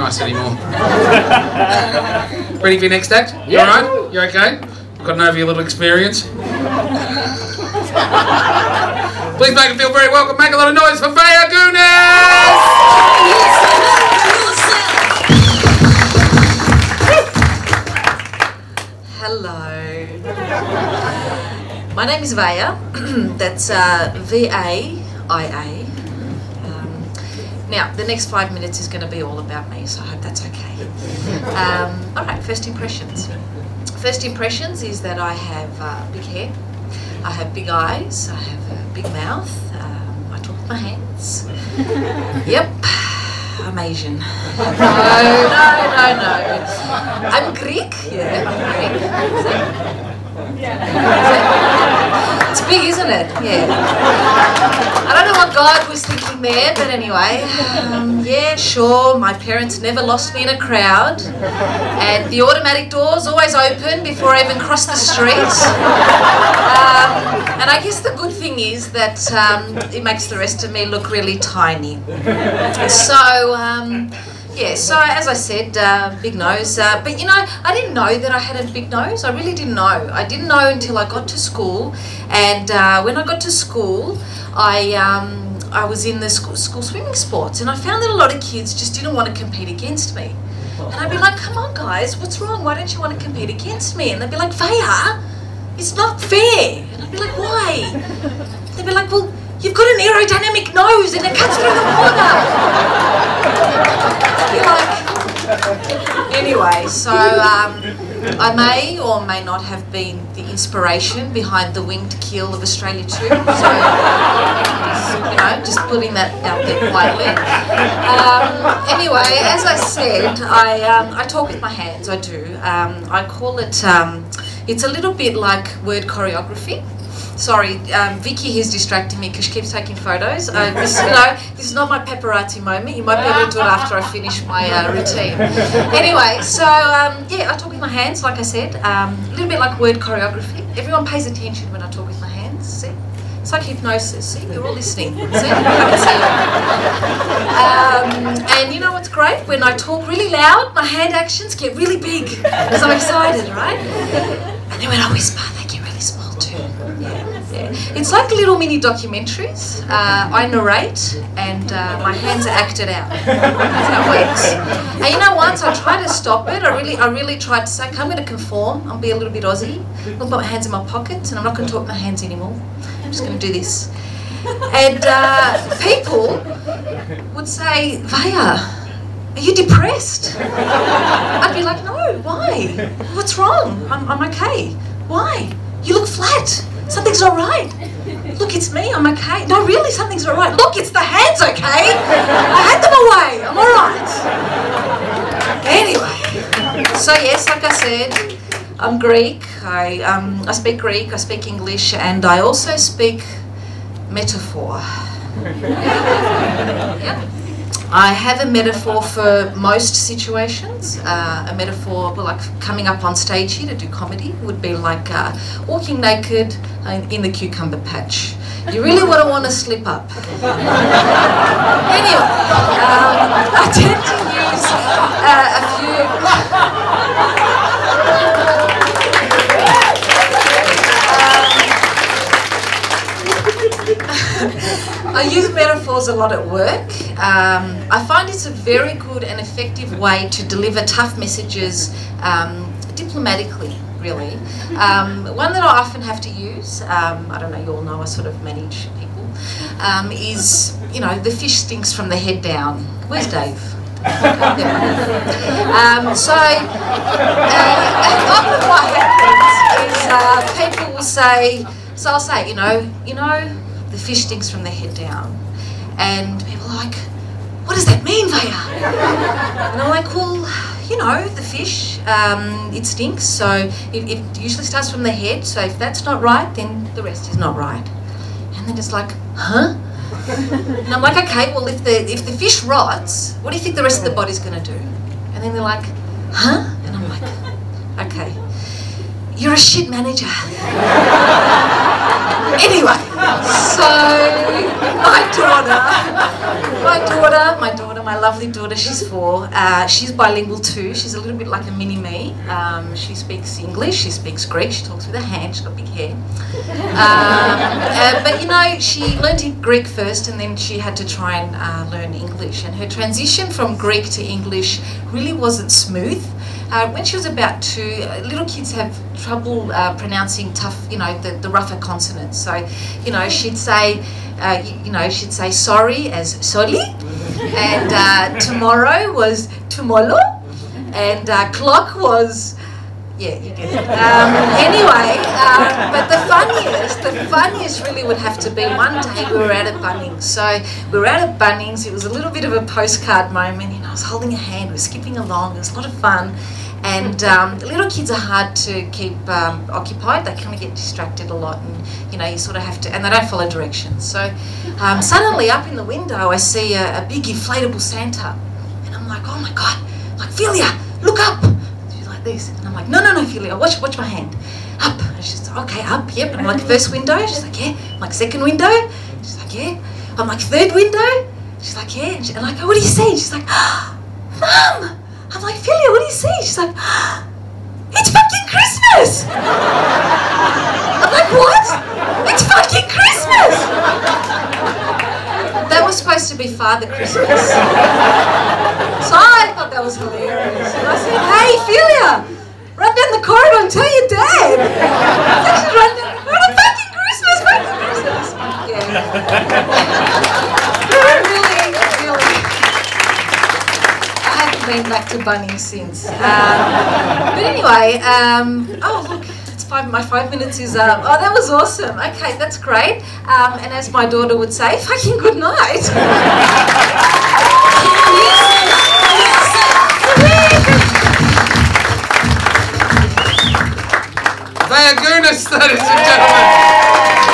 nice anymore. Ready for your next act? You Yeah. alright? You okay? Got to know your little experience. Please make them feel very welcome. Make a lot of noise for Vaia Gounis! Hello. My name is Vaia. That's V-A-I-A. Now, the next 5 minutes is going to be all about me, so I hope that's okay. Alright, first impressions. First impressions is that I have big hair, I have big eyes, I have a big mouth, I talk with my hands. Yep, I'm Asian. No. I'm Greek. Yeah, I'm Greek. Is it? It's big, isn't it? Yeah. I don't know what God was thinking there, but anyway. Yeah, sure, my parents never lost me in a crowd. And the automatic door's always open before I even cross the street. And I guess the good thing is that it makes the rest of me look really tiny. So, yeah, so as I said, big nose. But you know, I didn't know that I had a big nose. I really didn't know. I didn't know until I got to school. And when I got to school, I was in the school swimming sports, and I found that a lot of kids just didn't want to compete against me. And I'd be like, come on guys, what's wrong? Why don't you want to compete against me? And they'd be like, Vaia, it's not fair. And I'd be like, why? They'd be like, well, you've got an aerodynamic nose and it cuts through the water. I'd be like, anyway, so I may or may not have been the inspiration behind the winged keel of Australia too. So, you know, just putting that out there quietly. Anyway, as I said, I talk with my hands, I do. I call it, it's a little bit like word choreography. Sorry, Vicky here's distracting me because she keeps taking photos. This is not my paparazzi moment. You might be able to do it after I finish my routine. Anyway, so yeah, I talk with my hands, like I said. A little bit like word choreography. Everyone pays attention when I talk with my hands. See, it's like hypnosis. See, you're all listening. See, I can see you. And you know what's great? When I talk really loud, my hand actions get really big because I'm excited, right? And then when I whisper, they get really small too. Yeah. It's like little mini documentaries. I narrate and my hands are acted out. That's how it works. And you know, once I tried to stop it, I really tried to say, okay, I'm going to conform. I'll be a little bit Aussie. I'll put my hands in my pockets and I'm not going to talk with my hands anymore. I'm just going to do this. And people would say, Vaia, are you depressed? I'd be like, no, why? What's wrong? I'm okay. Why? You look flat. Something's all right. Look, it's me, I'm okay. No, really, something's all right. Look, it's the hands, okay? I had them away, I'm all right. Anyway, so yes, like I said, I'm Greek. I speak Greek, I speak English, and I also speak metaphor. Yeah. I have a metaphor for most situations. A metaphor, well, like coming up on stage here to do comedy would be like walking naked in the cucumber patch. You really wouldn't want to slip up. Anyway, I tend to use a few... I use metaphors a lot at work. I find it's a very good and effective way to deliver tough messages diplomatically, really. One that I often have to use, I don't know, you all know I sort of manage people, is, you know, the fish stinks from the head down. Where's Dave? Often what happens is people will say, so I'll say, you know, the fish stinks from the head down. And people are like, what does that mean, Vaia? And I'm like, well, you know, the fish, it stinks, so it usually starts from the head, so if that's not right, then the rest is not right. And then it's like, huh? And I'm like, okay, well, if the fish rots, what do you think the rest of the body's going to do? And then they're like, huh? And I'm like, okay, you're a shit manager. Anyway, so my daughter, my lovely daughter, she's 4. She's bilingual too. She's a little bit like a mini-me. She speaks English, she speaks Greek, she talks with her hand, she's got big hair. But you know, she learned Greek first and then she had to try and learn English. And her transition from Greek to English really wasn't smooth. When she was about 2, little kids have trouble pronouncing tough, you know, the rougher consonants. So, you know, she'd say sorry as soli, and tomorrow was tomolo, and clock was, yeah, you get it. Anyway, but the funniest really would have to be one day we were out at Bunnings. So we were out at Bunnings, it was a little bit of a postcard moment, and I was holding her hand, we were skipping along, it was a lot of fun. And little kids are hard to keep occupied, they kind of get distracted a lot, and you know, you sort of have to, and they don't follow directions. So suddenly up in the window I see a big inflatable Santa, and I'm like, oh my God, like, Philia, look up. She's like this, and I'm like, no, Philia, watch my hand, up. And she's like, okay, up, yep. And I'm like, first window, she's like, yeah. I'm like, second window, she's like, yeah. I'm like, third window, she's like, yeah. And I'm like, oh, what do you see? She's like, Mum. I'm like, Philia, what do you see? She's like, it's fucking Christmas! I'm like, what? It's fucking Christmas! That was supposed to be Father Christmas. So I thought that was hilarious. And I said, hey, Philia, run down the corridor and tell your dad. So she run down the corridor, fucking Christmas! Yeah. Really. Been back to Bunnings since. But anyway, oh look, it's my 5 minutes is up. Oh, that was awesome. Okay, that's great. And as my daughter would say, fucking good night. Vaia Gounis, ladies and gentlemen.